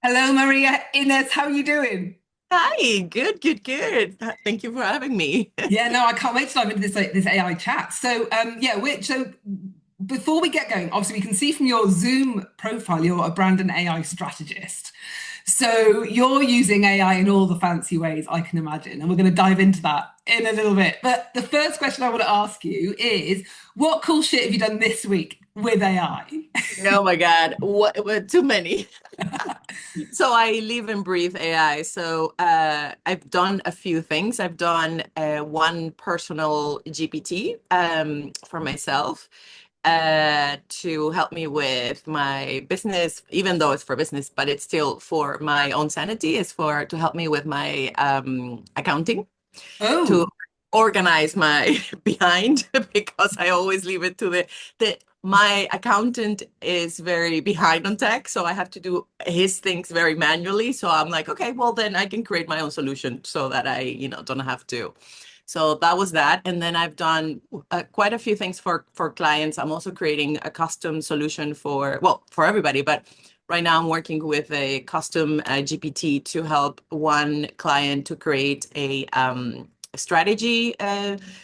Hello, Maria Ines. How are you doing? Hi, good, good, good. Thank you for having me. Yeah, no, I can't wait to dive into this AI chat. So before we get going, obviously we can see from your Zoom profile you're a brand and AI strategist. So you're using AI in all the fancy ways I can imagine, and we're going to dive into that in a little bit. But the first question I want to ask you is, what cool shit have you done this week with AI? Oh my God, what too many. So I live and breathe AI. So I've done a few things. I've done one personal GPT for myself to help me with my business, even though it's for business, but it's still for my own sanity. It's for to help me with my accounting, to Oh, organize my behind because I always leave it to the my accountant is very behind on tech, so I have to do his things very manually. So I'm like, okay, well then I can create my own solution so that I don't have to. So that was that, and then I've done quite a few things for clients. I'm also creating a custom solution for everybody, but right now I'm working with a custom GPT to help one client to create a strategy.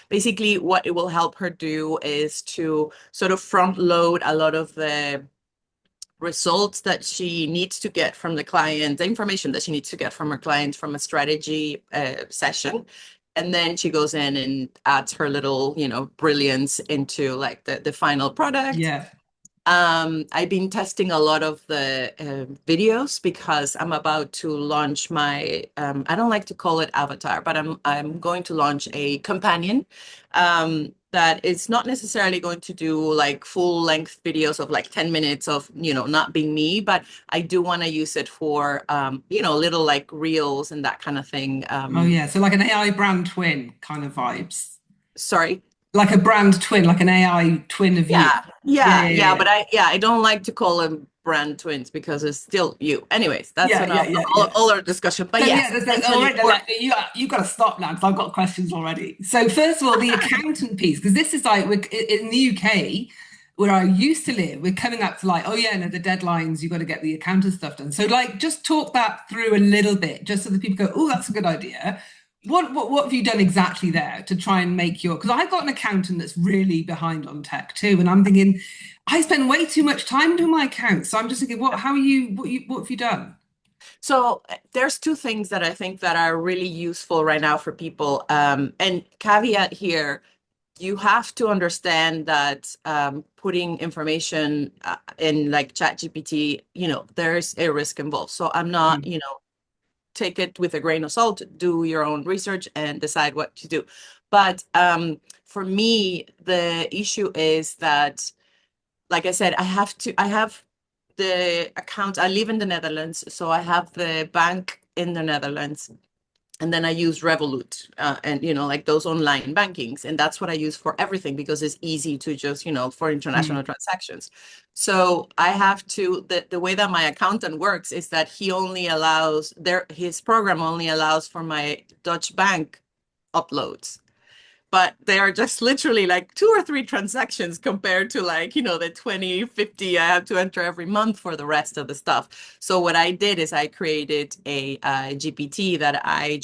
Basically, what it will help her do is to sort of front load a lot of the results that she needs to get from the client, the information that she needs to get from her client from a strategy session. And then she goes in and adds her little brilliance into like the final product. yeah. I've been testing a lot of the videos because I'm about to launch my, I don't like to call it avatar, but I'm going to launch a companion that is not necessarily going to do like full length videos of like 10 minutes of not being me, but I do want to use it for little like reels and that kind of thing. Oh, yeah. So like an AI brand twin kind of vibes. Sorry. Like a brand twin, like an AI twin of you. Yeah, Yeah, yeah, yeah, yeah, yeah, but I don't like to call them brand twins because it's still you. Anyways, that's yeah, yeah, enough yeah, of yeah, yeah. all our discussion. But So yes, yeah, there's all essentially, right. Like, you got to stop now because I've got questions already. So first of all, the accountant piece, because this is like in the UK where I used to live, we're coming up to like, oh yeah, no, the deadlines, you got to get the accountant stuff done. So like, just talk that through a little bit, just so that people go, oh, that's a good idea. What have you done exactly there to try and make your? Because I've got an accountant that's really behind on tech too, and I'm thinking I spend way too much time doing my accounts. So I'm just thinking, what? How are you? What have you done? so there's two things that I think that are really useful right now for people. And caveat here, you have to understand that putting information in like ChatGPT, there's a risk involved. So I'm not, take it with a grain of salt, do your own research and decide what to do. But for me, the issue is that, like I said, I have the account. I live in the Netherlands, so I have the bank in the Netherlands. And then I use Revolut and like those online bankings. And that's what I use for everything because it's easy to just for international Mm. transactions. So I have the way that my accountant works is that he only allows his program only allows for my Dutch bank uploads, but they are just literally like two or three transactions compared to like the 20, 50 I have to enter every month for the rest of the stuff. So what I did is I created a GPT that I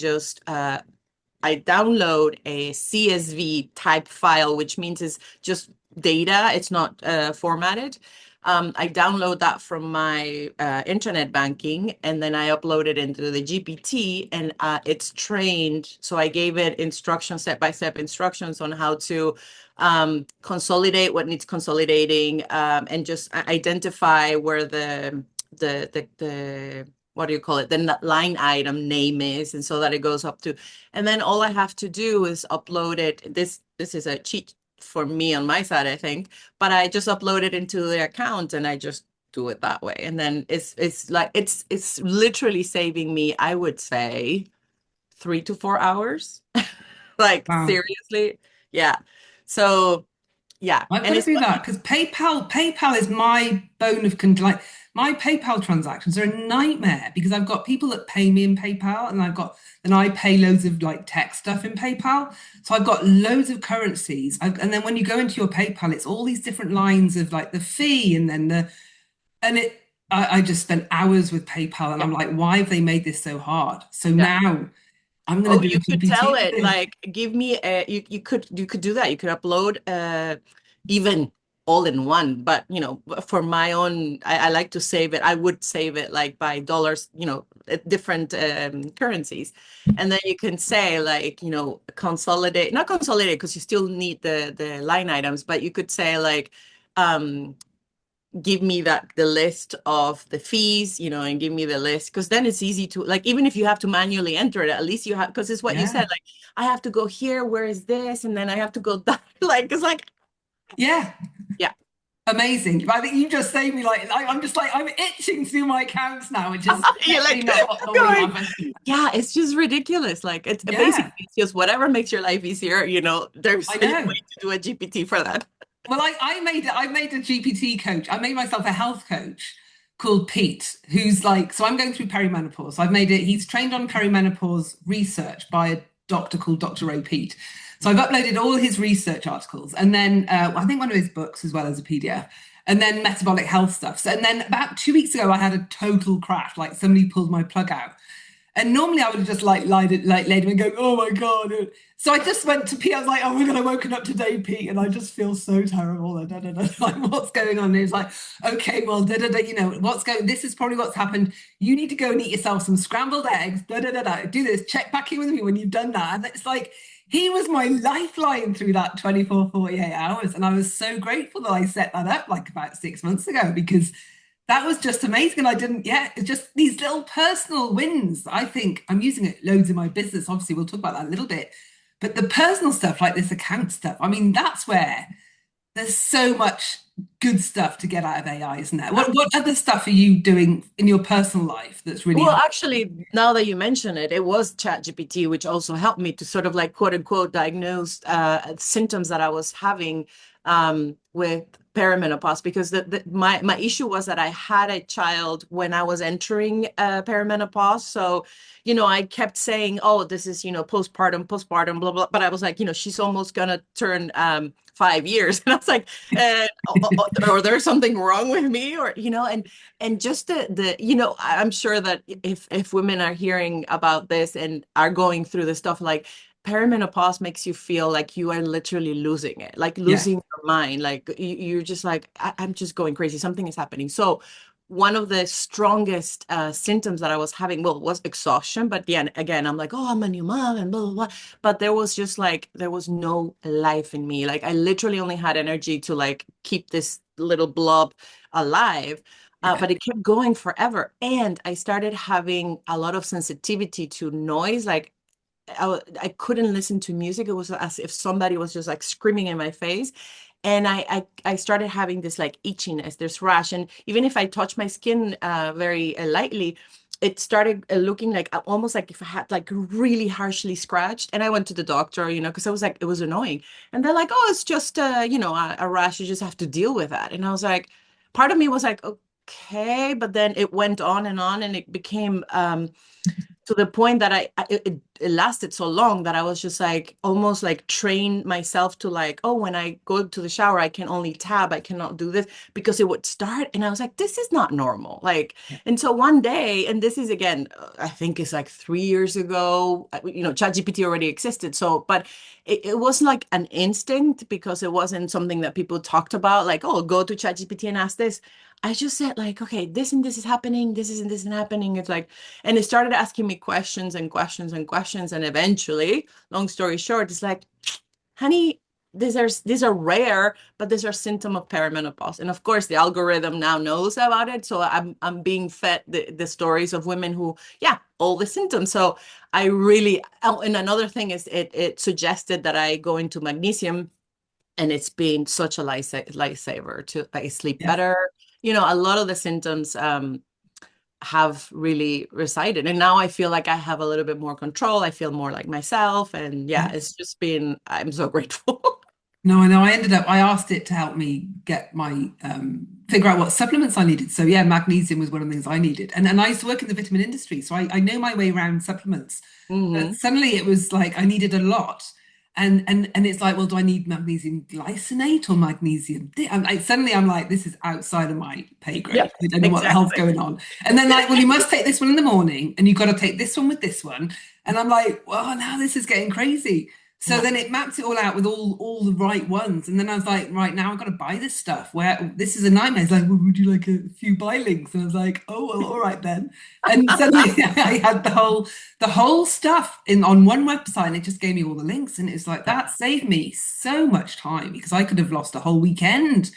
download a CSV type file, which means it's just data. It's not formatted. I download that from my internet banking and then I upload it into the GPT and it's trained. So I gave it instructions, step-by-step instructions on how to consolidate what needs consolidating and just identify where the what do you call it? The line item name is, and so that it goes up to, and then all I have to do is upload it. This is a cheat for me on my side, I think, but I just upload it into the account and I just do it that way. And then it's like it's literally saving me, I would say, 3 to 4 hours. Like Wow. seriously. Yeah. So yeah. I've got And to it's do that because PayPal is my bone of contention. Like my PayPal transactions are a nightmare because I've got people that pay me in PayPal, and then I pay loads of like tech stuff in PayPal. So I've got loads of currencies, and then when you go into your PayPal, it's all these different lines of like the fee, and then the and it I just spent hours with PayPal and Yeah. I'm like, why have they made this so hard? So Yeah. now I'm going Oh, to do a you could tell GPT for it this. like give me a you could do that. You could upload even all in one, but for my own I like to save it. I would save it like by dollars, at different currencies. And then you can say like, consolidate, not consolidate because you still need the line items, but you could say like um give me the list of the fees, and give me the list because then it's easy to like even if you have to manually enter it, at least you have because it's what you said, Yeah. like I have to go here, where is this? And then I have to go that like it's like Yeah. yeah. Amazing. I think you just saved me I'm just like I'm itching to do my accounts now, which is You're definitely like not what normally going, happens. yeah, it's just ridiculous. Like it's Yeah, basically it's just whatever makes your life easier, there's I a way know. to do a GPT for that. Well, I made a GPT coach. I made myself a health coach called Pete, who's like, so I'm going through perimenopause. I've made it, he's trained on perimenopause research by a doctor called Dr. Ray Pete. So I've uploaded all his research articles and then I think one of his books as well as a PDF, and then metabolic health stuff. So, and then about 2 weeks ago, I had a total crash, like somebody pulled my plug out. And normally I would have just like laid him and go, oh my God. So I just went to Pete. I was like, oh my God, I woken up today, Pete, and I just feel so terrible. Da, da, da. Like, what's going on? And he was like, okay, well, da, da, da, what's going, this is probably what's happened. You need to go and eat yourself some scrambled eggs, da, da, da, da. Do this, check back in with me when you've done that. And it's like, he was my lifeline through that 24, 48 hours. And I was so grateful that I set that up like about 6 months ago because that was just amazing. And I didn't, yeah, it's just these little personal wins. I think I'm using it loads in my business. Obviously, we'll talk about that a little bit. But the personal stuff, like this account stuff, I mean, that's where there's so much good stuff to get out of AI, isn't there? What other stuff are you doing in your personal life that's really Well, helped? actually, now that you mention it, it was ChatGPT, which also helped me to sort of like quote unquote diagnose symptoms that I was having with perimenopause because my issue was that I had a child when I was entering perimenopause. So, I kept saying, oh, this is, postpartum, blah, blah. But I was like, she's almost gonna turn 5 years. And I was like, or there's something wrong with me, or, and just I'm sure that if women are hearing about this and are going through the stuff, like perimenopause makes you feel like you are literally losing it, like Yeah, losing your mind, like you're just like I'm just going crazy, something is happening. So one of the strongest symptoms that I was having, well, was exhaustion. But yeah, again, I'm like, oh, I'm a new mom and blah, blah, blah. But there was just like, there was no life in me. Like I literally only had energy to like keep this little blob alive. yeah, But it kept going forever. And I started having a lot of sensitivity to noise. Like I couldn't listen to music. It was as if somebody was just like screaming in my face. And I started having this like itchiness, this rash. And even if I touch my skin very lightly, it started looking like almost like if I had like really harshly scratched. And I went to the doctor, because I was like, it was annoying. And they're like, oh, it's just, a rash. You just have to deal with that. And I was like, part of me was like, okay. But then it went on and it became to the point that it lasted so long that I was just like almost like train myself to like, oh, when I go to the shower, I can only tab, I cannot do this because it would start. And I was like, this is not normal. Like, yeah, and so one day, and this is again, I think it's like 3 years ago, ChatGPT already existed. So, but it wasn't like an instinct because it wasn't something that people talked about, like, oh, go to ChatGPT and ask this. I just said like, okay, this and this is happening, this isn't happening. It's like, and it started asking me questions and questions and questions. And eventually, long story short, it's like, honey, these are rare, but these are symptom of perimenopause. And of course, the algorithm now knows about it. So I'm being fed the stories of women who, yeah, all the symptoms. So I really, oh, and another thing is it suggested that I go into magnesium. And it's been such a lifesaver to I sleep yeah. better. A lot of the symptoms have really resided. And now I feel like I have a little bit more control. I feel more like myself. And yeah, Yeah. it's just been, I'm so grateful. No, I know. I asked it to help me get my figure out what supplements I needed. So yeah, magnesium was one of the things I needed. And I used to work in the vitamin industry, so I know my way around supplements. But Hmm. suddenly it was like I needed a lot. And it's like, well, do I need magnesium glycinate or magnesium? Suddenly I'm like, this is outside of my pay Yeah, grade. I don't know what the hell's exactly. going on. And then like, well, you must take this one in the morning, and you've got to take this one with this one. And I'm like, well, now this is getting crazy. So Yeah. then it maps it all out with all the right ones. And then I was like, right, now I've got to buy this stuff. Where this is a nightmare. It's like, well, would you like a few buy links? And I was like, oh well, all right then. And suddenly I had the whole stuff in on one website, and it just gave me all the links. And it's like Yeah. that saved me so much time, because I could have lost a whole weekend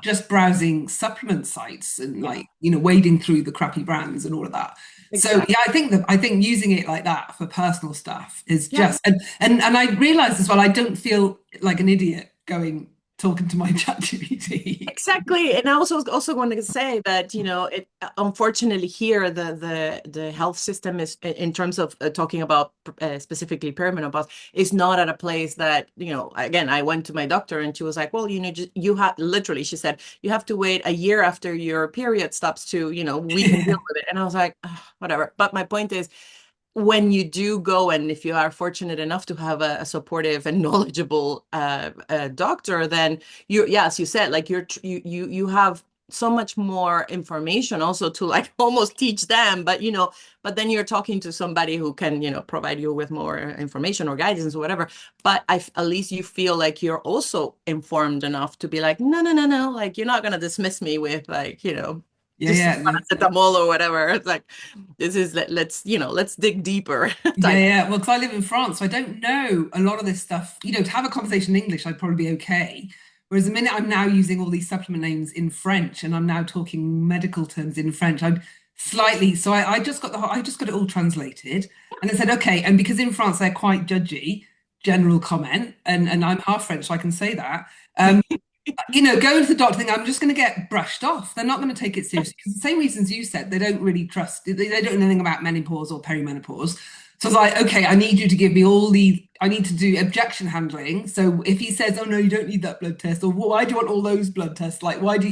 just browsing supplement sites and, Yeah. like, wading through the crappy brands and all of that. So Exactly. yeah, I think using it like that for personal stuff is Yeah. just, and I realized as well, I don't feel like an idiot going talking to my chat GPT. Exactly. And I also want to say that, it unfortunately here the health system is in terms of talking about specifically perimenopause is not at a place that, again, I went to my doctor and she was like, well, you have literally, she said, you have to wait a year after your period stops to, we can deal with it. And I was like, "Ugh, whatever." But my point is, when you do go, and if you are fortunate enough to have a supportive and knowledgeable doctor, then yeah, as you said, like you have so much more information also to like almost teach them, but then you're talking to somebody who can, provide you with more information or guidance or whatever. But at least you feel like you're also informed enough to be like, no, no, no, no, like you're not going to dismiss me with like, Yeah, just yeah. paracetamol or whatever. It's like, this is let's dig deeper Yeah, type. yeah. Well, because I live in France, so I don't know a lot of this stuff. To have a conversation in English, I'd probably be okay. Whereas the minute I'm now using all these supplement names in French, and I'm now talking medical terms in French, I'm slightly. So I just got it all translated, and I said, okay. And because in France they're quite judgy, general comment, and I'm half French, so I can say that. Going to the doctor thing, I'm just going to get brushed off. They're not going to take it seriously, because the same reasons you said, they don't really trust, they don't know anything about menopause or perimenopause. So I was like, okay, I need you to give me I need to do objection handling. So if he says, oh no, you don't need that blood test, or why do you want all those blood tests? Like, why do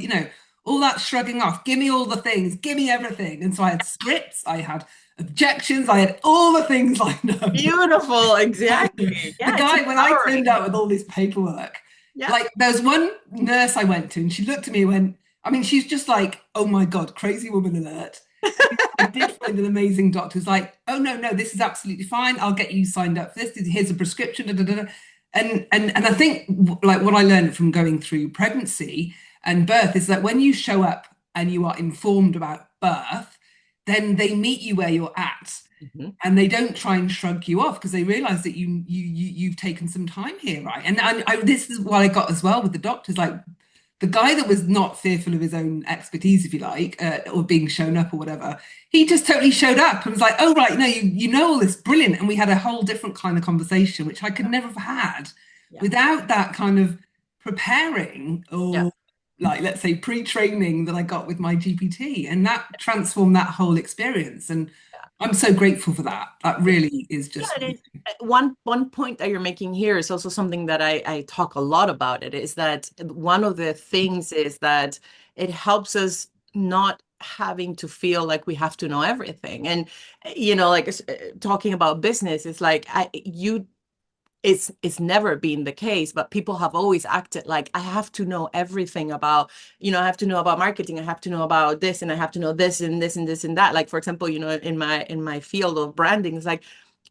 all that shrugging off? Give me all the things, give me everything. And so I had scripts, I had objections, I had all the things lined up. Beautiful, exactly. The Yeah, it's guy, when I empowering. turned out with all this paperwork, Yeah. like there was one nurse I went to, and she looked at me and went, I mean, she's just like, oh my God, crazy woman alert. I did find an amazing doctor who's like, oh no, no, this is absolutely fine. I'll get you signed up for this. Here's a prescription. Da, da, da, da. And I think like what I learned from going through pregnancy and birth is that when you show up and you are informed about birth, then they meet you where you're at, Mhm. and they don't try and shrug you off, because they realize that you've taken some time here, right? And this is what I got as well with the doctors, like the guy that was not fearful of his own expertise, if you like, or being shown up or whatever. He just totally showed up and was like, oh right, no, you know all this, brilliant. And we had a whole different kind of conversation, which I could never have had Yeah. without that kind of preparing, Yeah. or like, let's say, pre-training that I got with my GPT. And that transformed that whole experience. And Yeah. I'm so grateful for that. That really is Yeah, just, it is. One point that you're making here is also something that I talk a lot about. It is that one of the things is that it helps us not having to feel like we have to know everything. And like talking about business, it's like it's never been the case, but people have always acted like I have to know everything about, I have to know about marketing, I have to know about this, and I have to know this and this and this and that. Like, for example, in my field of branding, it's like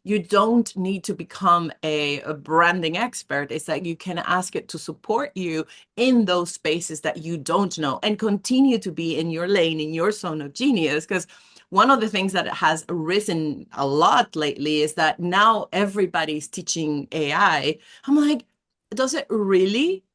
you don't need to become a branding expert. It's like you can ask it to support you in those spaces that you don't know, and continue to be in your lane, in your zone of genius. Because one of the things that has risen a lot lately is that now everybody's teaching AI. I'm like, does it really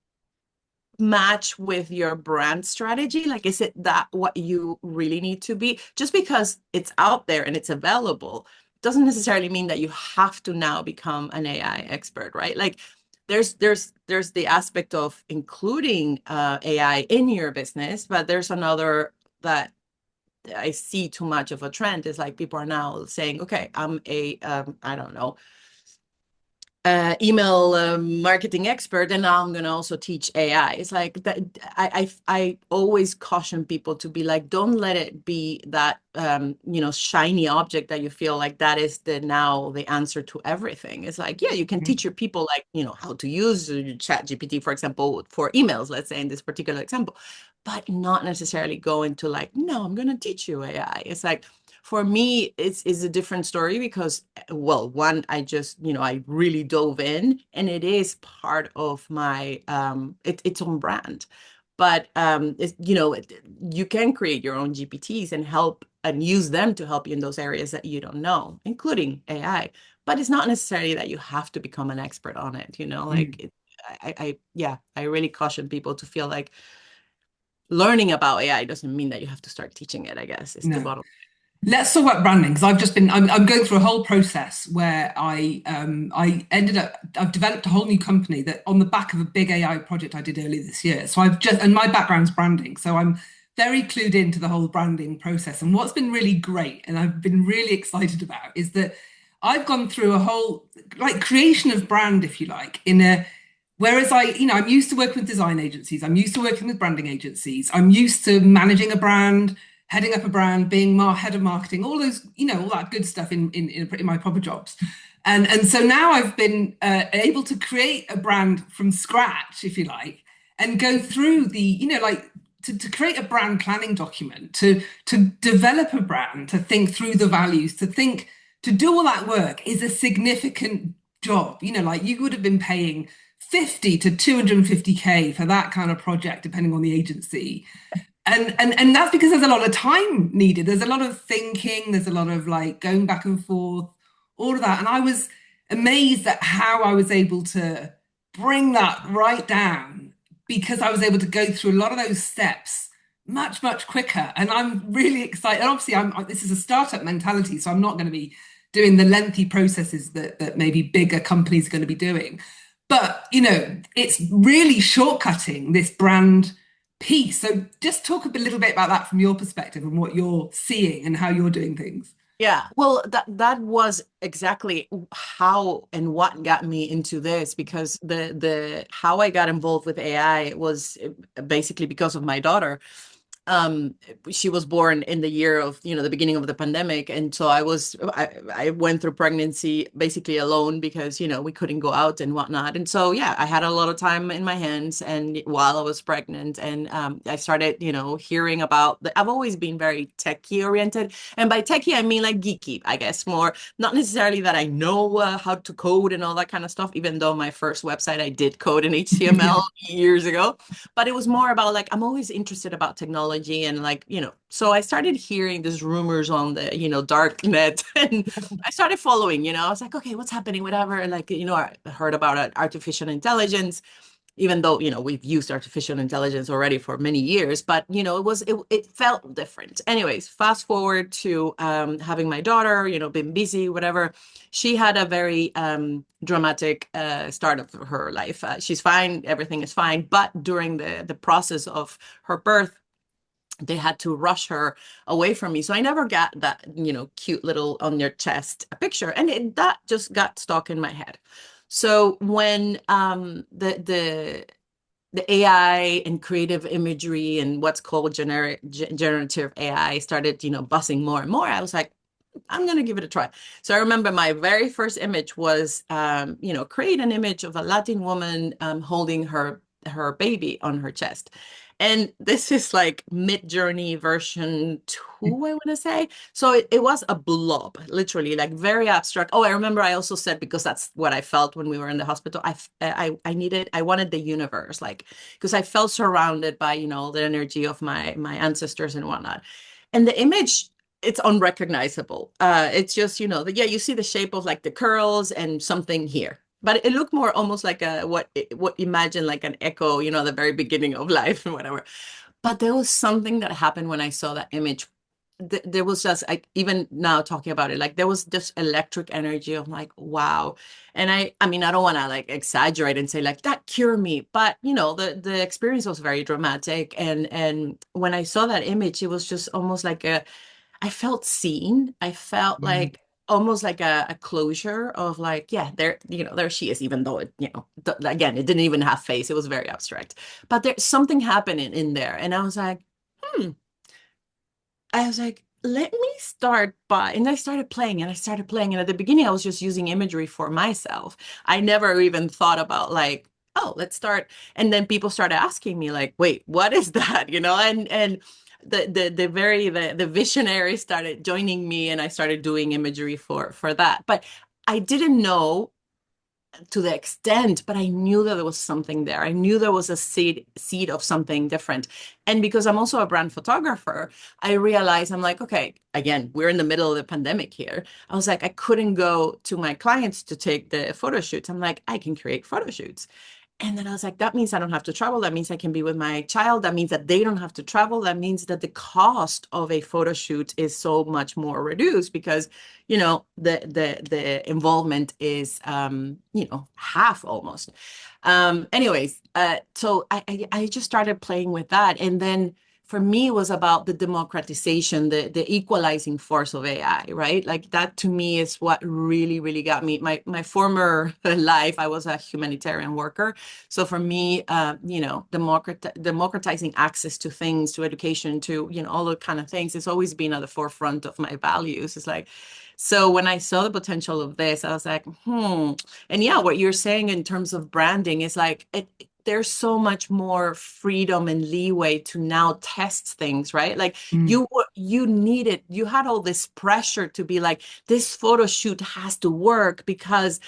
match with your brand strategy? Like, is it that what you really need to be? Just because it's out there and it's available doesn't necessarily mean that you have to now become an AI expert, right? Like, there's the aspect of including AI in your business, but there's another that I see too much of a trend is like people are now saying, okay, I'm a I don't know, email marketing expert, and now I'm going to also teach AI. It's like that. I always caution people to be like, don't let it be that shiny object that you feel like that is now the answer to everything. It's like, yeah, you can teach your people like, how to use chat GPT, for example, for emails, let's say in this particular example, but not necessarily go into like, no, I'm going to teach you AI. It's like, for me, it's a different story because, well, one, I just, I really dove in, and it is part of my its own brand. But you can create your own GPTs and help and use them to help you in those areas that you don't know, including AI. But it's not necessarily that you have to become an expert on it, Mm. like yeah, I really caution people to feel like learning about AI doesn't mean that you have to start teaching it, I guess, is the No. bottom. Let's talk about branding because I've just been I'm going through a whole process where I ended up I've developed a whole new company that on the back of a big AI project I did earlier this year. So I've just and my background's branding, so I'm very clued into the whole branding process. And what's been really great and I've been really excited about is that I've gone through a whole like creation of brand, if you like, in a whereas I'm used to working with design agencies, I'm used to working with branding agencies, I'm used to managing a brand, heading up a brand, being head of marketing, all those, all that good stuff in my proper jobs. And so now I've been able to create a brand from scratch, if you like, and go through the, like to create a brand planning document, to develop a brand, to think through the values, to do all that work is a significant job. Like you would have been paying 50 to 250K for that kind of project, depending on the agency. And that's because there's a lot of time needed. There's a lot of thinking, there's a lot of like going back and forth, all of that. And I was amazed at how I was able to bring that right down because I was able to go through a lot of those steps much, much quicker. And I'm really excited. And obviously, this is a startup mentality, so I'm not going to be doing the lengthy processes that maybe bigger companies are going to be doing. But it's really shortcutting this brand piece. So just talk a little bit about that from your perspective and what you're seeing and how you're doing things. Yeah, well, that was exactly how and what got me into this, because the how I got involved with AI was basically because of my daughter. um she was born in the year of the beginning of the pandemic, and so I went through pregnancy basically alone because we couldn't go out and whatnot. And so yeah, I had a lot of time in my hands and while I was pregnant, and I started hearing about I've always been very techie oriented, and by techie I mean like geeky, I guess, more not necessarily that I know how to code and all that kind of stuff, even though my first website I did code in HTML years ago. But it was more about like I'm always interested about technology, and like so I started hearing these rumors on the dark net, and I started following. I was like, okay, what's happening, whatever. And like I heard about artificial intelligence, even though we've used artificial intelligence already for many years. But it felt different. Anyways, fast forward to having my daughter, been busy, whatever. She had a very dramatic start of her life. She's fine, everything is fine, but during the process of her birth, they had to rush her away from me. So I never got that, cute little on your chest picture. And that just got stuck in my head. So when the AI and creative imagery and what's called generative AI started, buzzing more and more, I was like, I'm going to give it a try. So I remember my very first image was, create an image of a Latin woman holding her baby on her chest. And this is like mid-journey version 2, I want to say. So it was a blob, literally, like very abstract. Oh, I remember I also said, because that's what I felt when we were in the hospital, I wanted the universe, like, because I felt surrounded by, the energy of my ancestors and whatnot. And the image, it's unrecognizable. It's just, yeah, you see the shape of like the curls and something here. But it looked more almost like what imagine like an echo, the very beginning of life and whatever. But there was something that happened when I saw that image. There was just like, even now talking about it, like there was this electric energy of like, wow. And I mean, I don't want to like exaggerate and say like that cured me, but the experience was very dramatic. And when I saw that image, it was just almost like I felt seen. I felt Mm. like almost like a closure of like, yeah, there she is, even though it, again, it didn't even have face. It was very abstract, but there's something happening in there. And I was like, hmm. I was like, let me start by, and I started playing and I started playing. And at the beginning, I was just using imagery for myself. I never even thought about like, oh, let's start. And then people started asking me like, wait, what is that? And the visionary started joining me and I started doing imagery for that. But I didn't know to the extent, but I knew that there was something there. I knew there was a seed of something different. And because I'm also a brand photographer, I realized I'm like, okay, again, we're in the middle of the pandemic here. I was like, I couldn't go to my clients to take the photo shoots. I'm like, I can create photo shoots. And then I was like, that means I don't have to travel. That means I can be with my child. That means that they don't have to travel. That means that the cost of a photo shoot is so much more reduced because, the involvement is, half almost. Anyways, so I just started playing with that. And then for me, it was about the democratization, the equalizing force of AI, right? Like that to me is what really, really got me. My former life, I was a humanitarian worker. So for me, democratizing access to things, to education, to, all the kind of things, it's always been at the forefront of my values. It's like, so when I saw the potential of this, I was like, And yeah, what you're saying in terms of branding is like, there's so much more freedom and leeway to now test things, right? Like Mm. you had all this pressure to be like, this photo shoot has to work because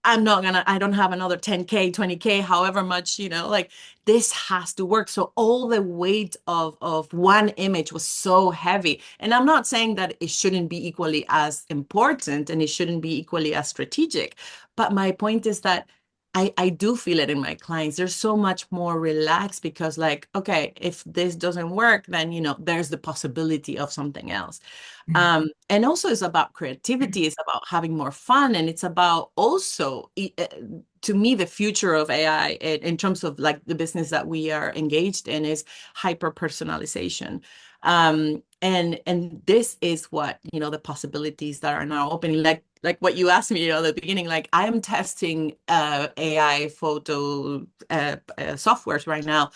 I don't have another 10K, 20K, however much, like this has to work. So all the weight of one image was so heavy. And I'm not saying that it shouldn't be equally as important and it shouldn't be equally as strategic. But my point is that I do feel it in my clients. They're so much more relaxed because like, okay, if this doesn't work, then, there's the possibility of something else. Mm. And also it's about creativity, it's about having more fun, and it's about also, to me, the future of AI in terms of like the business that we are engaged in is hyper personalization. And this is what, the possibilities that are now opening, like what you asked me, at the beginning, like I am testing AI photo softwares right now.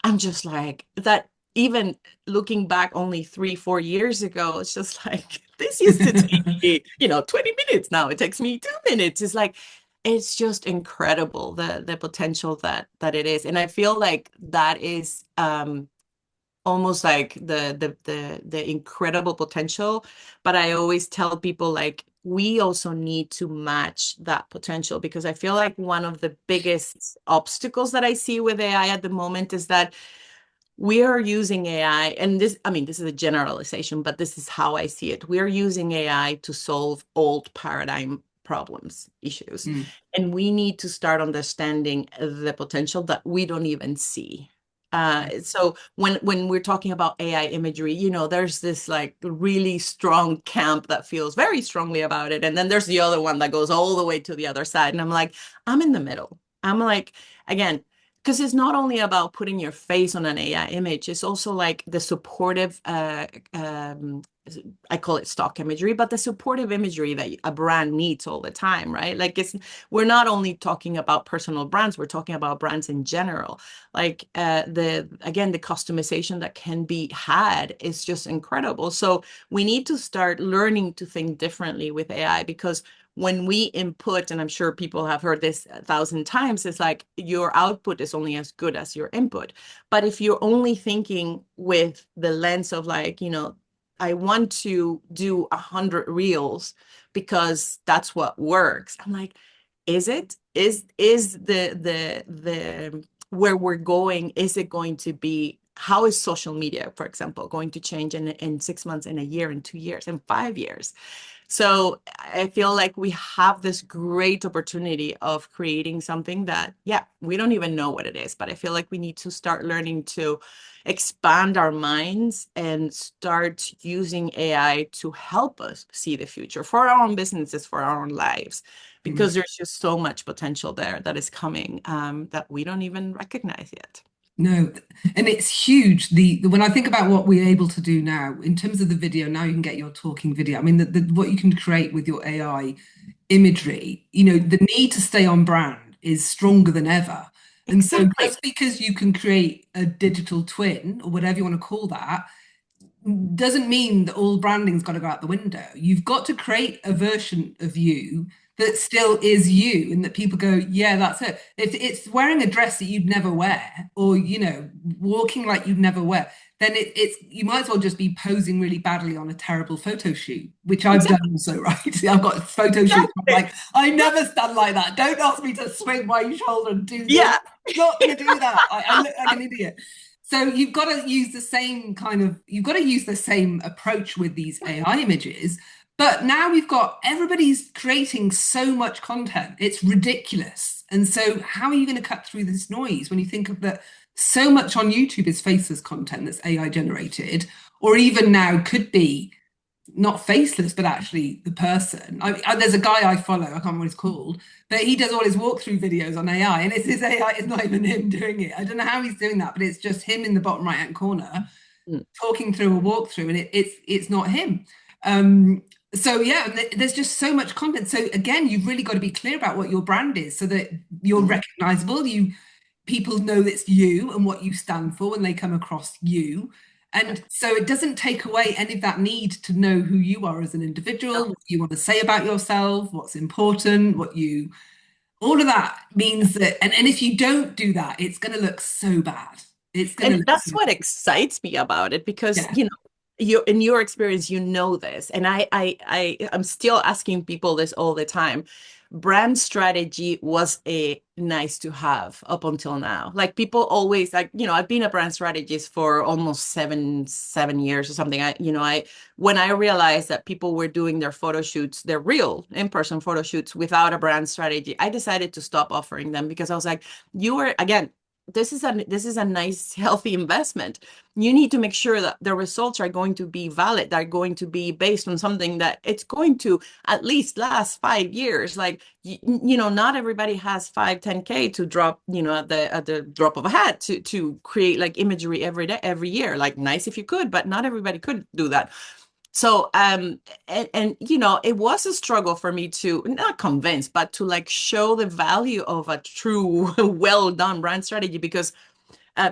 I'm just like that. Even looking back only 3, 4 years ago, it's just like this used to take me, 20 minutes. Now it takes me 2 minutes. It's like it's just incredible the potential that it is. And I feel like that is almost like the incredible potential. But I always tell people like we also need to match that potential because I feel like one of the biggest obstacles that I see with AI at the moment is that we are using AI, and this is a generalization, but this is how I see it. We're using AI to solve old paradigm problems, issues. Mm. And we need to start understanding the potential that we don't even see. So when we're talking about AI imagery, there's this like really strong camp that feels very strongly about it. And then there's the other one that goes all the way to the other side. And I'm like, I'm in the middle. I'm like, again, because it's not only about putting your face on an AI image, it's also like the supportive, I call it stock imagery, but the supportive imagery that a brand needs all the time, right? Like we're not only talking about personal brands, we're talking about brands in general. Like the customization that can be had is just incredible. So we need to start learning to think differently with AI because when we input, and I'm sure people have heard this 1,000 times, it's like your output is only as good as your input. But if you're only thinking with the lens of like, I want to do 100 reels because that's what works. I'm like, is it? Is the where we're going, is it going to be, how is social media, for example, going to change in 6 months, in a year, in 2 years, in 5 years? So I feel like we have this great opportunity of creating something that, yeah, we don't even know what it is, but I feel like we need to start learning to expand our minds and start using AI to help us see the future for our own businesses, for our own lives, because Mm. there's just so much potential there that is coming that we don't even recognize yet. No, and it's huge. When I think about what we're able to do now in terms of the video, now you can get your talking video. I mean, what you can create with your AI imagery, the need to stay on brand is stronger than ever. And so Exactly. just because you can create a digital twin or whatever you want to call that, doesn't mean that all branding's got to go out the window. You've got to create a version of you that still is you and that people go, yeah, that's it. If it's wearing a dress that you'd never wear or, walking like you'd never wear, then it's you might as well just be posing really badly on a terrible photo shoot, which I've done Exactly. also, right? I've got photo shoots. I'm Exactly. like, I never stand like that. Don't ask me to swing my shoulder and do this. Yeah. Not going to do that. I look like an idiot. So you've got to use the same approach with these AI images. But now we've got everybody's creating so much content. It's ridiculous. And so how are you going to cut through this noise when you think of that so much on YouTube is faceless content that's AI generated, or even now could be not faceless, but actually the person. There's a guy I follow, I can't remember what he's called, but he does all his walkthrough videos on AI, and it's his AI, it's not even him doing it. I don't know how he's doing that, but it's just him in the bottom right hand corner Mm. talking through a walkthrough, and it's not him. So yeah, and there's just so much content. So again, you've really got to be clear about what your brand is so that you're Mhm. recognizable. People know it's you and what you stand for when they come across you. And so it doesn't take away any of that need to know who you are as an individual, No. what you want to say about yourself, what's important, all of that means that, and if you don't do that, it's going to look so bad. It's going to And look that's so, what excites me about it because, yeah. you in your experience, you know this. And I'm still asking people this all the time. Brand strategy was a nice to have up until now. Like people always like, I've been a brand strategist for almost seven years or something. When I realized that people were doing their photo shoots, their real in-person photo shoots without a brand strategy, I decided to stop offering them because I was like, you are again, this is a nice healthy investment. You need to make sure that the results are going to be valid, they're going to be based on something that it's going to at least last 5 years. Like not everybody has 5 10K to drop at the drop of a hat to create like imagery every day every year. Like nice if you could, but not everybody could do that. So and it was a struggle for me to not convince but to like show the value of a true well done brand strategy because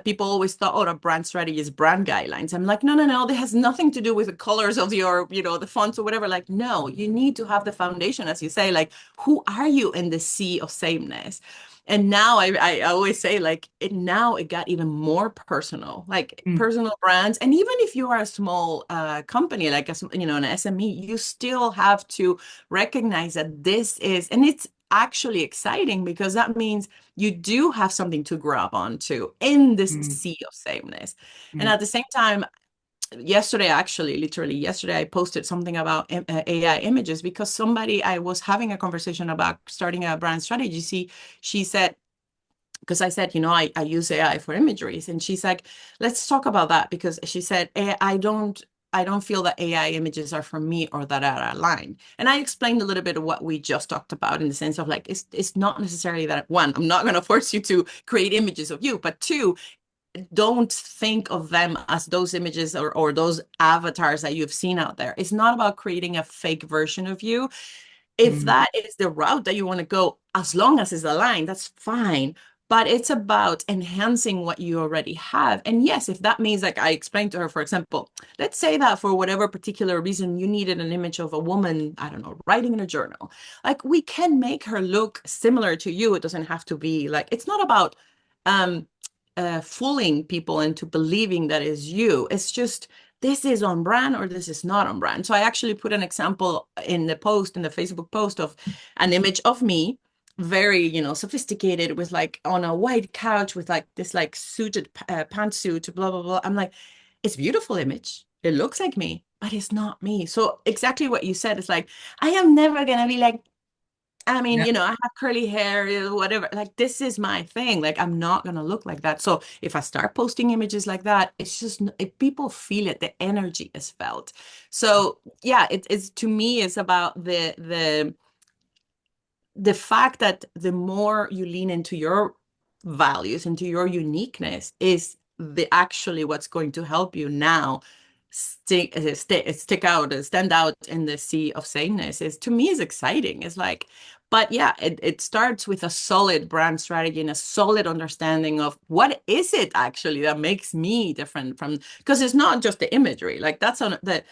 people always thought, oh, the brand strategy is brand guidelines. I'm like, no, no, no, that has nothing to do with the colors of your, the fonts or whatever. Like, no, you need to have the foundation, as you say, like, who are you in the sea of sameness? And now I always say, like, now it got even more personal, like Mm, personal brands. And even if you are a small company, like, an SME, you still have to recognize that this is, and it's actually exciting because that means you do have something to grab onto in this mm, sea of sameness. And mm, at the same time, yesterday, actually, literally yesterday, I posted something about AI images because somebody I was having a conversation about starting a brand strategy. She said, because I said, I use AI for imageries. And she's like, let's talk about that because she said, I don't feel that AI images are for me or that are aligned. And I explained a little bit of what we just talked about in the sense of like, it's not necessarily that one, I'm not going to force you to create images of you, but two, don't think of them as those images or those avatars that you've seen out there. It's not about creating a fake version of you. If mm, that is the route that you want to go, as long as it's aligned, that's fine. But it's about enhancing what you already have. And yes, if that means, like I explained to her, for example, let's say that for whatever particular reason you needed an image of a woman, I don't know, writing in a journal. Like we can make her look similar to you. It doesn't have to be like, it's not about um fooling people into believing that is you. It's just this is on brand or this is not on brand. So I actually put an example in the Facebook post of an image of me, very, sophisticated with like on a white couch with like this like suited pantsuit, blah, blah, blah. I'm like, it's a beautiful image. It looks like me, but it's not me. So exactly what you said is like, I am never gonna be like I mean, yeah. I have curly hair, whatever. Like, this is my thing. Like, I'm not gonna look like that. So if I start posting images like that, it's just if people feel it, the energy is felt. So yeah, it's to me, it's about the fact that the more you lean into your values, into your uniqueness, is the actually what's going to help you now stick out, stand out in the sea of sameness is, to me, is exciting. It's like, but yeah, it starts with a solid brand strategy and a solid understanding of what is it actually that makes me different from, because it's not just the imagery. Like that's on the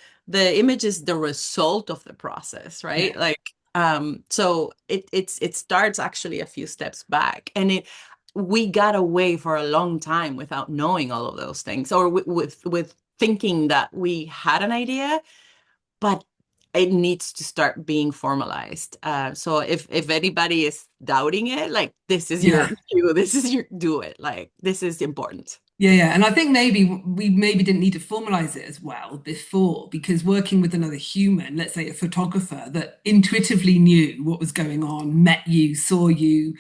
image is the result of the process, right? Yeah. Like so it starts actually a few steps back, and we got away for a long time without knowing all of those things, or with thinking that we had an idea, but it needs to start being formalized. So if anybody is doubting it, like this is your Yeah. cue, this is your do it. Like this is important. Yeah, yeah. And I think maybe we maybe didn't need to formalize it as well before, because working with another human, let's say a photographer that intuitively knew what was going on, met you, saw you,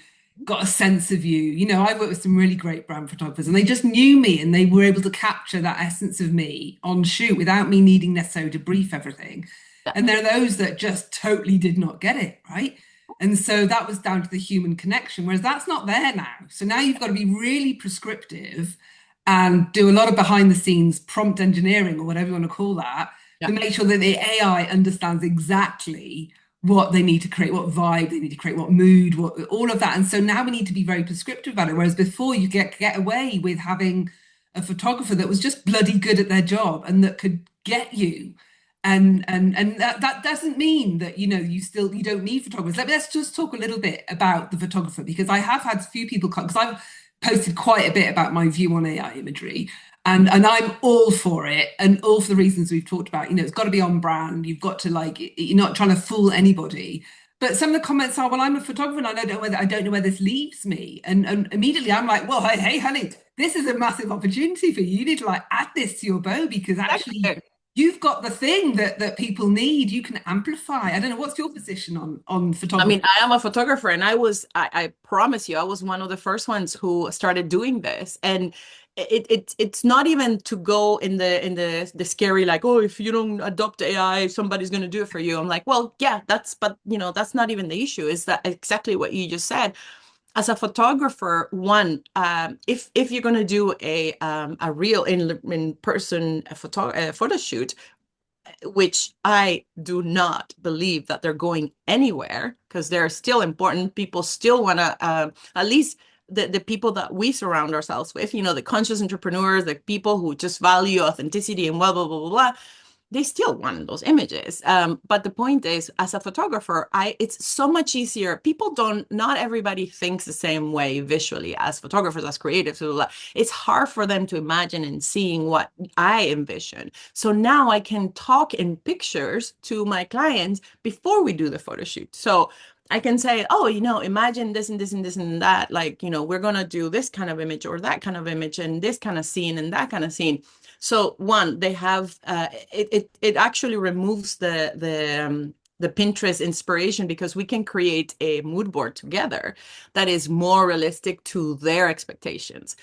got a sense of you. You know, I worked with some really great brand photographers and they just knew me and they were able to capture that essence of me on shoot without me needing necessarily to brief everything. Yeah. And there are those that just totally did not get it, right? And so that was down to the human connection, whereas that's not there now. So now you've got to be really prescriptive and do a lot of behind the scenes prompt engineering or whatever you want to call that Yeah. to make sure that the AI understands exactly what they need to create, what vibe they need to create, what mood, what all of that. And so now we need to be very prescriptive about it. Whereas before you get away with having a photographer that was just bloody good at their job and that could get you. And that doesn't mean that you don't need photographers. Let's just talk a little bit about the photographer because I have had a few people come because I've posted quite a bit about my view on AI imagery. And I'm all for it and all for the reasons we've talked about. It's got to be on brand. You've got to you're not trying to fool anybody. But some of the comments are, well, I'm a photographer and I don't know where this leaves me. And immediately I'm like, well, hey, honey, this is a massive opportunity for you. You need to add this to your bow because actually Exactly. you've got the thing that people need. You can amplify. I don't know, what's your position on I mean, photography? I am a photographer, and I promise you, I was one of the first ones who started doing this. And it's not even to go in the scary, like, oh, if you don't adopt AI, somebody's going to do it for you. I'm like, well, yeah, but that's not even the issue. Is that exactly what you just said? As a photographer, one, if you're going to do a real in person photo shoot, which I do not believe that they're going anywhere because they're still important. People still want to, at least the people that we surround ourselves with, the conscious entrepreneurs, the people who just value authenticity and blah, blah, blah, blah, blah, they still want those images. But the point is, as a photographer, it's so much easier. People not everybody thinks the same way visually as photographers, as creatives. So it's hard for them to imagine and seeing what I envision. So now I can talk in pictures to my clients before we do the photo shoot. So I can say, oh, imagine this and this and this and that. Like, we're going to do this kind of image or that kind of image and this kind of scene and that kind of scene. So one, they have it actually removes the Pinterest inspiration because we can create a mood board together that is more realistic to their expectations.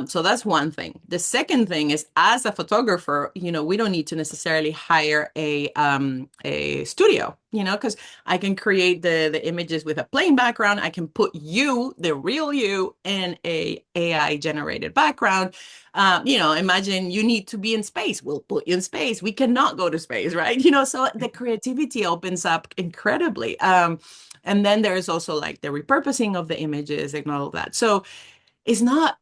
So that's one thing. The second thing is, as a photographer, we don't need to necessarily hire a studio, because I can create the images with a plain background. I can put you, the real you, in a AI generated background. Imagine you need to be in space. We'll put you in space. We cannot go to space, right? So the creativity opens up incredibly. And then there's also like the repurposing of the images and all of that. So it's not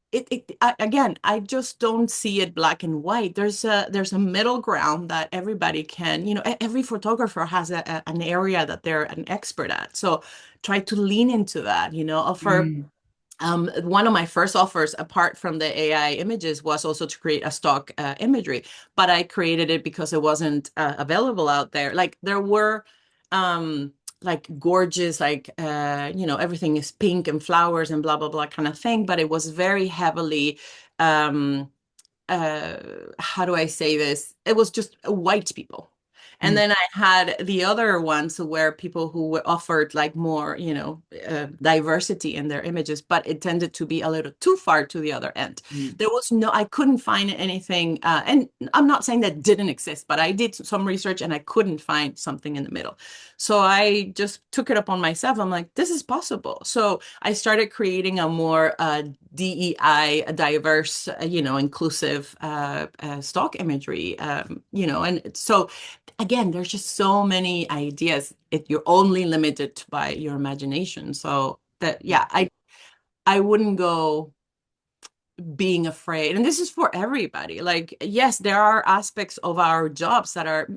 again, I just don't see it black and white. There's a middle ground that everybody can, every photographer has an area that they're an expert at. So try to lean into that, offer. Mm. One of my first offers, apart from the AI images, was also to create a stock imagery, but I created it because it wasn't available out there. Like there were like gorgeous, like everything is pink and flowers and blah blah blah kind of thing, but it was very heavily um how do I say this? It was just white people. And then I had the other ones where people who were offered like more, diversity in their images, but it tended to be a little too far to the other end. Mm. There was no, I couldn't find anything, and I'm not saying that didn't exist, but I did some research and I couldn't find something in the middle. So I just took it upon myself. I'm like, this is possible. So I started creating a more DEI, a diverse, inclusive stock imagery, and so again, there's just so many ideas. If you're only limited by your imagination. So that, yeah, I wouldn't go being afraid. And this is for everybody. Like, yes, there are aspects of our jobs that are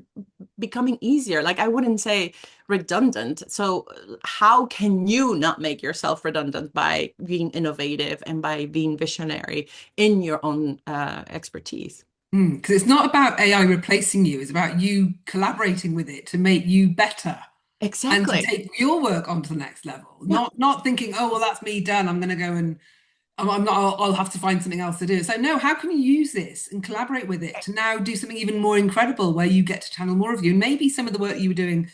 becoming easier. Like, I wouldn't say redundant. So, how can you not make yourself redundant by being innovative and by being visionary in your own expertise? Because it's not about AI replacing you, it's about you collaborating with it to make you better and to Exactly. take your work onto the next level. Yeah. Not thinking, oh, well, that's me done. I'm going to go and I'm not, I'll have to find something else to do. So, no, how can you use this and collaborate with it to now do something even more incredible where you get to channel more of you? And maybe some of the work you were doing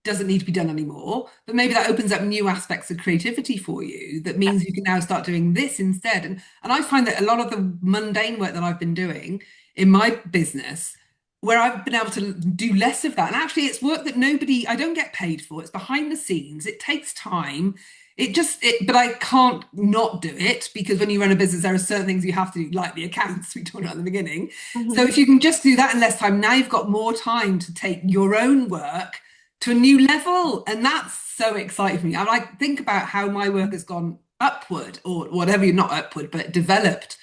doesn't need to be done anymore, but maybe that opens up new aspects of creativity for you that Yeah. means you can now start doing this instead. And I find that a lot of the mundane work that I've been doing in my business, where I've been able to do less of that. And actually, it's work that I don't get paid for. It's behind the scenes. It takes time. But I can't not do it because when you run a business, there are certain things you have to do, like the accounts we talked about at the beginning. So Mhm. if you can just do that in less time, now you've got more time to take your own work to a new level. And that's so exciting for me. And I think about how my work has gone upward or whatever, you're not upward, but developed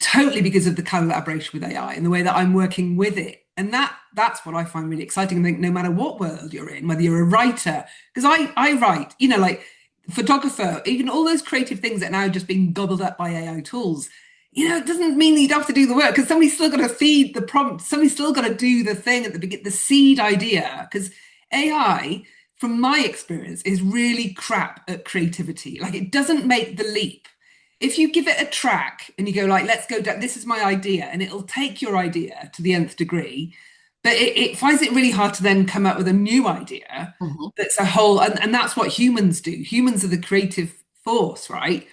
totally because of the collaboration with AI and the way that I'm working with it. And that's what I find really exciting. I think no matter what world you're in, whether you're a writer, because I write, like photographer, even all those creative things that are now just being gobbled up by AI tools, it doesn't mean that you'd have to do the work because somebody's still got to feed the prompt, somebody's still got to do the thing at the beginning, the seed idea. Because AI, from my experience, is really crap at creativity. Like it doesn't make the leap. If you give it a track and you go like, let's go down, this is my idea, and it'll take your idea to the nth degree, but it finds it really hard to then come up with a new idea Mhm. that's a whole, and that's what humans do. Humans are the creative force, right?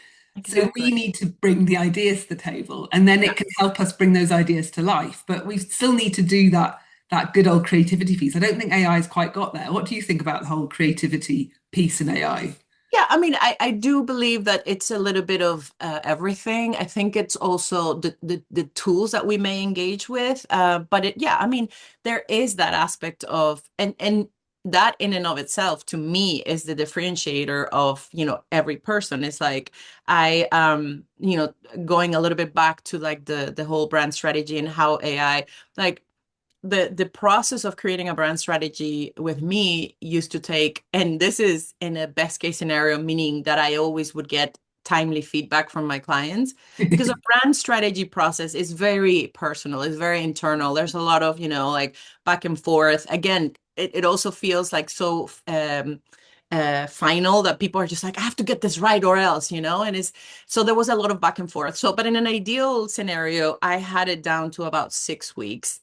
So we Exactly. need to bring the ideas to the table, and then Yeah. it can help us bring those ideas to life. But we still need to do that good old creativity piece. I don't think AI has quite got there. What do you think about the whole creativity piece in AI? Yeah, I mean, I do believe that it's a little bit of everything. I think it's also the tools that we may engage with. But yeah, I mean, there is that aspect of, and that in and of itself, to me, is the differentiator of, every person. It's like going a little bit back to like the whole brand strategy and how AI, like the process of creating a brand strategy with me used to take, and this is in a best case scenario, meaning that I always would get timely feedback from my clients, because a brand strategy process is very personal, it's very internal. There's a lot of, like back and forth. Again, it also feels like so final that people are just like, I have to get this right or else, and it's so there was a lot of back and forth. So, but in an ideal scenario, I had it down to about 6 weeks,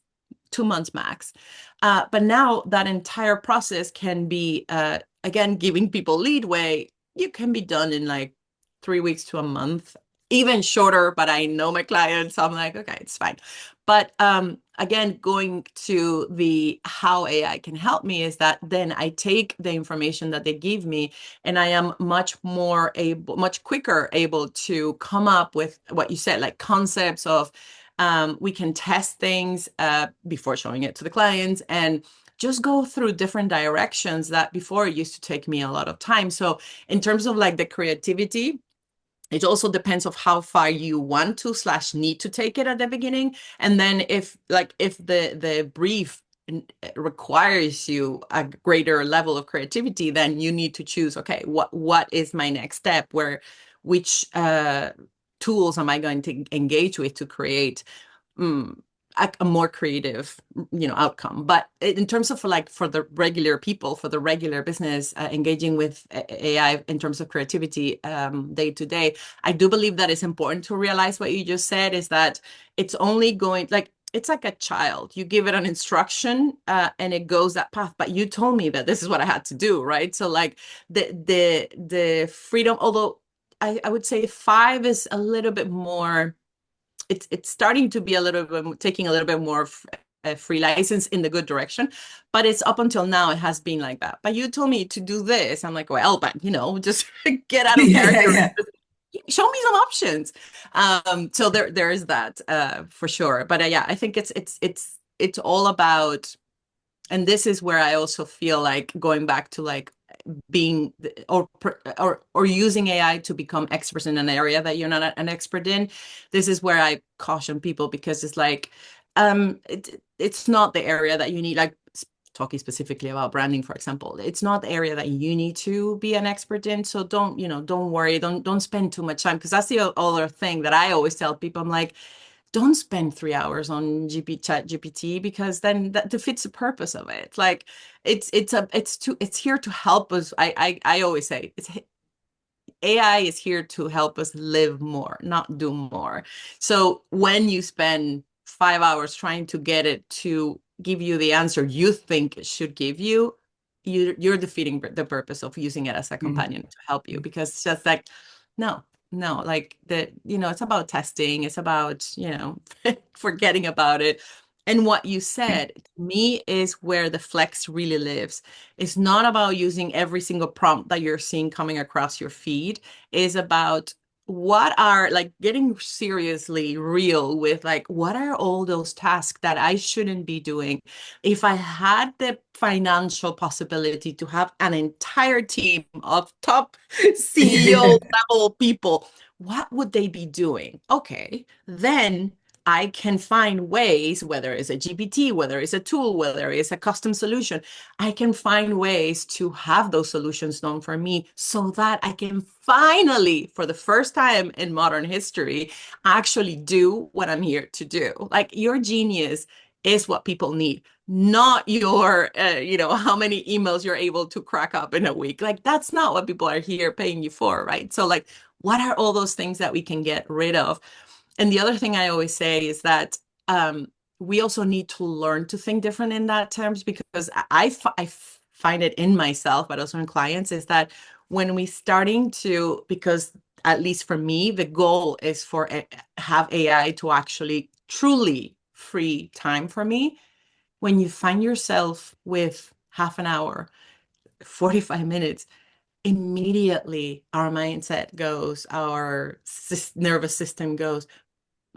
2 months max. But now that entire process can be, again, giving people leadway. You can be done in like 3 weeks to a month, even shorter. But I know my clients, so I'm like, okay, it's fine. But again, going to the how AI can help me is that then I take the information that they give me and I am much quicker able to come up with what you said, like concepts of we can test things before showing it to the clients and just go through different directions that before it used to take me a lot of time. So in terms of like the creativity, it also depends of how far you want to slash need to take it at the beginning. And then if the brief requires you a greater level of creativity, then you need to choose, okay, what is my next step? Which tools am I going to engage with to create mm, a more creative, outcome. But in terms of like for the regular people, for the regular business, engaging with AI in terms of creativity day to day, I do believe that it's important to realize what you just said is that it's only going like it's like a child. You give it an instruction, and it goes that path. But you told me that this is what I had to do, right? So like the freedom, although I would say five is a little bit more, it's starting to be a little bit taking a little bit more free license in the good direction, but it's up until now it has been like that. But you told me to do this. I'm like, well, but just get out of Yeah, character. yeah, Show me some options. So there is that for sure. But yeah, I think it's all about, and this is where I also feel like going back to like being or using AI to become experts in an area that you're not an expert in. This is where I caution people, because it's like it's not the area that you need, like talking specifically about branding, for example. It's not the area that you need to be an expert in. So don't worry, don't spend too much time, because that's the other thing that I always tell people. I'm like, don't spend 3 hours on chat GPT, because then that defeats the purpose of it. Like it's here to help us. I always say AI is here to help us live more, not do more. So when you spend 5 hours trying to get it to give you the answer you think it should give you, you're defeating the purpose of using it as a mm, companion to help you, because it's just like, no, no, like it's about testing, it's about, forgetting about it. And what you said to me is where the flex really lives. It's not about using every single prompt that you're seeing coming across your feed. It's about what are, like, getting seriously real with, like, what are all those tasks that I shouldn't be doing? If I had the financial possibility to have an entire team of top CEO yeah. level people, what would they be doing? Okay, then I can find ways, whether it's a GPT, whether it's a tool, whether it's a custom solution, I can find ways to have those solutions done for me, so that I can finally, for the first time in modern history, actually do what I'm here to do. Like, your genius is what people need, not your, how many emails you're able to crack up in a week. Like, that's not what people are here paying you for, right? So, like, what are all those things that we can get rid of? And the other thing I always say is that we also need to learn to think different in that terms, because I find it in myself, but also in clients, is that when we starting to, because at least for me, the goal is for have AI to actually truly free time for me. When you find yourself with half an hour, 45 minutes, immediately our mindset goes, our nervous system goes,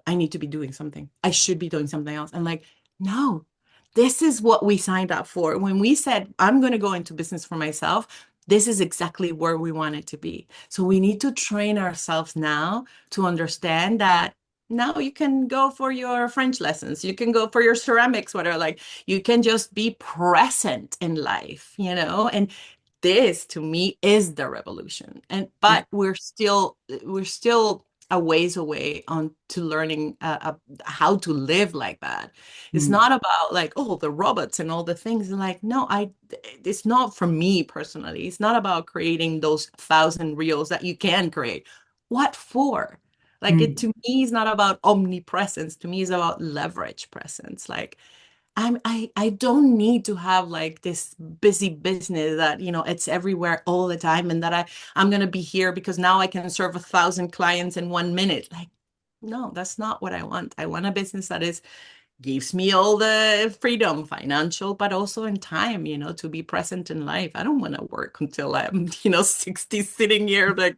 I need to be doing something. I should be doing something else. I'm like, no, this is what we signed up for. When we said, I'm going to go into business for myself, this is exactly where we want it to be. So we need to train ourselves now to understand that now you can go for your French lessons, you can go for your ceramics, whatever, like, you can just be present in life, and this to me is the revolution. But we're still a ways away on to learning how to live like that. It's Mm, not about like, oh, the robots and all the things. Like, no, it's not, for me personally, it's not about creating those 1,000 reels that you can create. What for? Like, it mm, to me is not about omnipresence. To me, it's about leverage presence. Like, I don't need to have like this busy business that, it's everywhere all the time, and that I'm gonna be here because now I can serve 1,000 clients in 1 minute. Like, no, that's not what I want. I want a business that gives me all the freedom, financial, but also in time, to be present in life. I don't want to work until I'm, 60, sitting here like,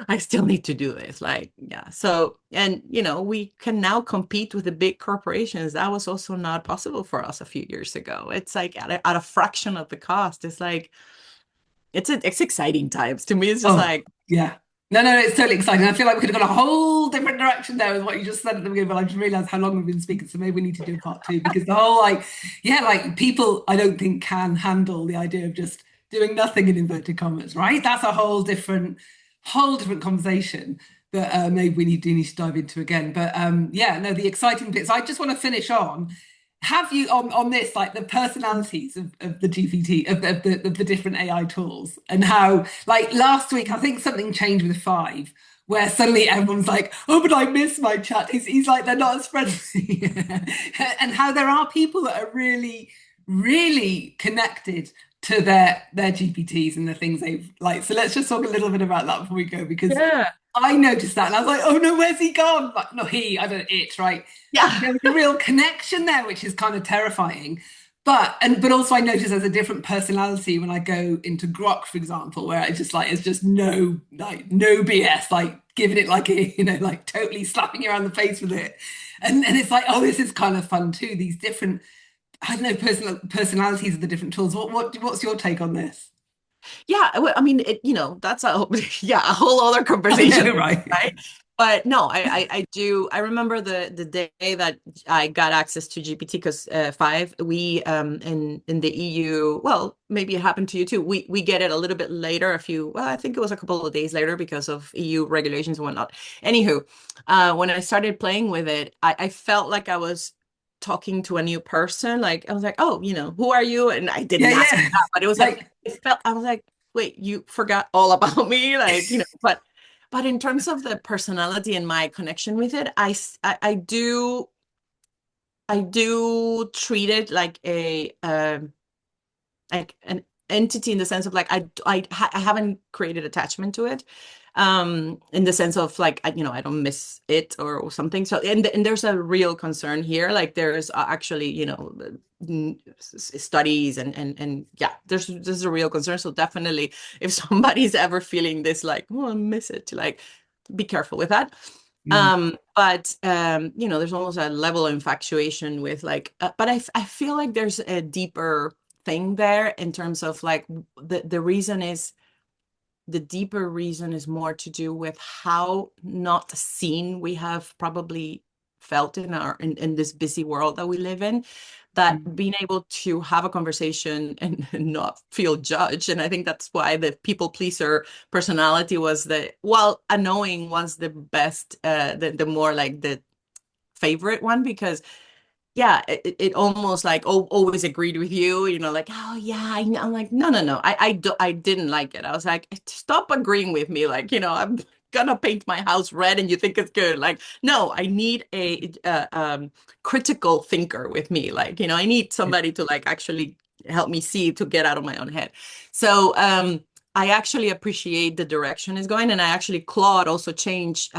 I still need to do this. Like, yeah. So, and, we can now compete with the big corporations. That was also not possible for us a few years ago. It's like at a fraction of the cost. It's like, it's exciting times. To me, it's just oh, like, yeah. No, no, it's totally exciting. I feel like we could have gone a whole different direction there with what you just said at the beginning, but I just realized how long we've been speaking. So maybe we need to do a part two, because the whole, like, yeah, like, people I don't think can handle the idea of just doing nothing in inverted commas, right? That's a whole different conversation that maybe do need to dive into again. But yeah, no, the exciting bits. I just want to finish on. Have you on this, like, the personalities of the GPT, of the different AI tools, and how, like, last week I think something changed with five, where suddenly everyone's like, oh, but I miss my chat. He's like, they're not as friendly. And how there are people that are really, really connected to their GPTs and the things they've like. So let's just talk a little bit about that before we go, because Yeah. I noticed that and I was like, oh no, where's he gone? Like, no, I don't know, it, right? Yeah. There was a real connection there, which is kind of terrifying. But also I notice there's a different personality when I go into Grok, for example, where I just like it's just no BS, like giving it like a, like totally slapping you around the face with it. And it's like, oh, this is kind of fun too. These different, I don't know, personalities of the different tools. What's your take on this? Yeah, I mean, that's yeah, a whole other I conversation, know, right? right? But no, I do. I remember the day that I got access to GPT because 5, we in the EU, well, maybe it happened to you too. We get it a little bit later, well, I think it was a couple of days later because of EU regulations and whatnot. Anywho, when I started playing with it, I felt like I was talking to a new person. Like I was like, oh, who are you? And I Yeah, didn't ask yeah. him that, but it was like Like, I was like, wait, you forgot all about me, like, but in terms of the personality and my connection with it, I do treat it like like an entity in the sense of like I haven't created attachment to it, in the sense of like I don't miss it or something. So and there's a real concern here, like there's actually studies and yeah, there's a real concern. So definitely if somebody's ever feeling this like, oh, I miss it, like be careful with that. mm, But there's almost a level of infatuation with like, but I feel like there's a deeper thing there in terms of like the reason is the deeper reason is more to do with how not seen we have probably felt in this busy world that we live in, that mm, being able to have a conversation and not feel judged. And I think that's why the people pleaser personality was annoying was the best, the more like the favorite one, because yeah, it almost like always agreed with you, like, oh yeah, I'm like, no, no, no, I didn't like it. I was like, stop agreeing with me, like, I'm gonna paint my house red and you think it's good. Like, no, I need a critical thinker with me. Like, I need somebody to like actually help me see to get out of my own head. So I actually appreciate the direction it's going, and I actually Claude also changed.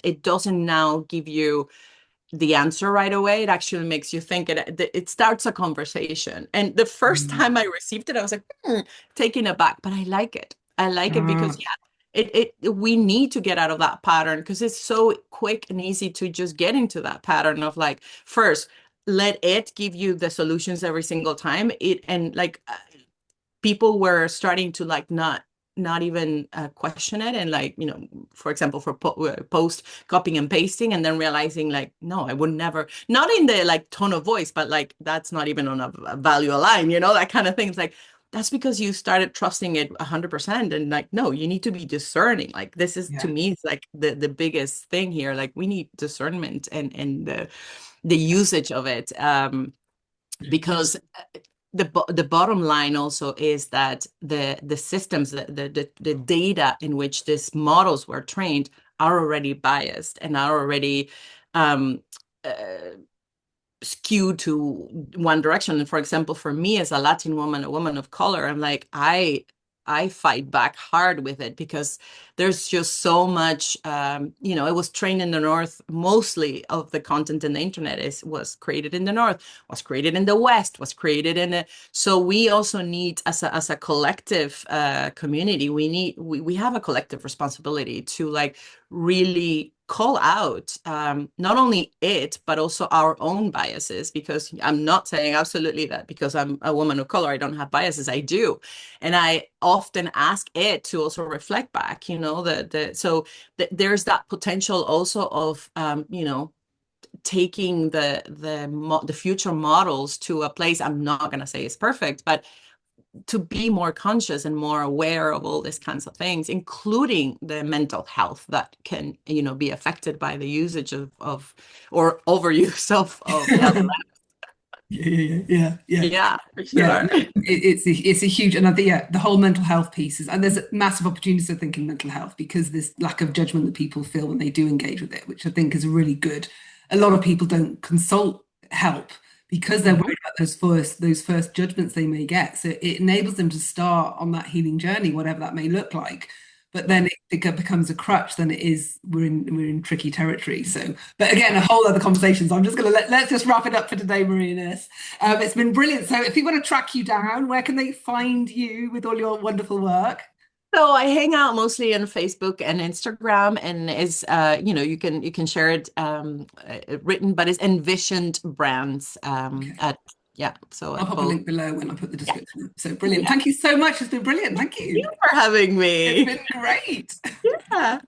It doesn't now give you the answer right away. It actually makes you think. It starts a conversation. And the first mm, time I received it, I was like, taken aback, but I like it. I like it because mm, yeah, we need to get out of that pattern because it's so quick and easy to just get into that pattern of like, first, let it give you the solutions every single time. And like people were starting to like not even question it, and like for example for post copying and pasting, and then realizing like, no, I would never, not in the like tone of voice, but like that's not even on a value align, that kind of things. Like that's because you started trusting it 100%, and like, no, you need to be discerning. Like this is, to yeah. me, it's like the biggest thing here. Like we need discernment and the usage of it, because the bottom line also is that the systems, the data in which these models were trained are already biased and are already um, uh, skewed to one direction. And for example, for me as a Latin woman, a woman of color, I'm like, I fight back hard with it because there's just so much, it was trained in the North. Mostly of the content in the internet was created in the North, was created in the West, was created in the, so we also need, as a collective community, we have a collective responsibility to like really call out not only it, but also our own biases. Because I'm not saying absolutely that because I'm a woman of color, I don't have biases. I do. And I often ask it to also reflect back, so there's that potential also of, taking the future models to a place. I'm not going to say it's perfect, but to be more conscious and more aware of all these kinds of things, including the mental health that can, be affected by the usage of or overuse of LLM. Yeah. Yeah, for Yeah, sure. no, it's a huge, and I think yeah, the whole mental health piece is, and there's massive opportunities I think in mental health because this lack of judgment that people feel when they do engage with it, which I think is really good. A lot of people don't consult help because they're Mhm. worried about those first judgments they may get. So it enables them to start on that healing journey, whatever that may look like. But then it becomes a crutch, then it is we're in tricky territory. So, but again, a whole other conversation. So I'm just gonna let's just wrap it up for today, Marie-Ines. It's been brilliant. So if people want to track you down, where can they find you with all your wonderful work? So I hang out mostly on Facebook and Instagram, and is you can share it written, but it's envisioned brands Okay. at yeah. So I'll at pop a both. link below when I put the Yeah, description. So brilliant. yeah. Thank you so much. It's been brilliant. Thank Thank you. you for having It's me. been great. Yeah.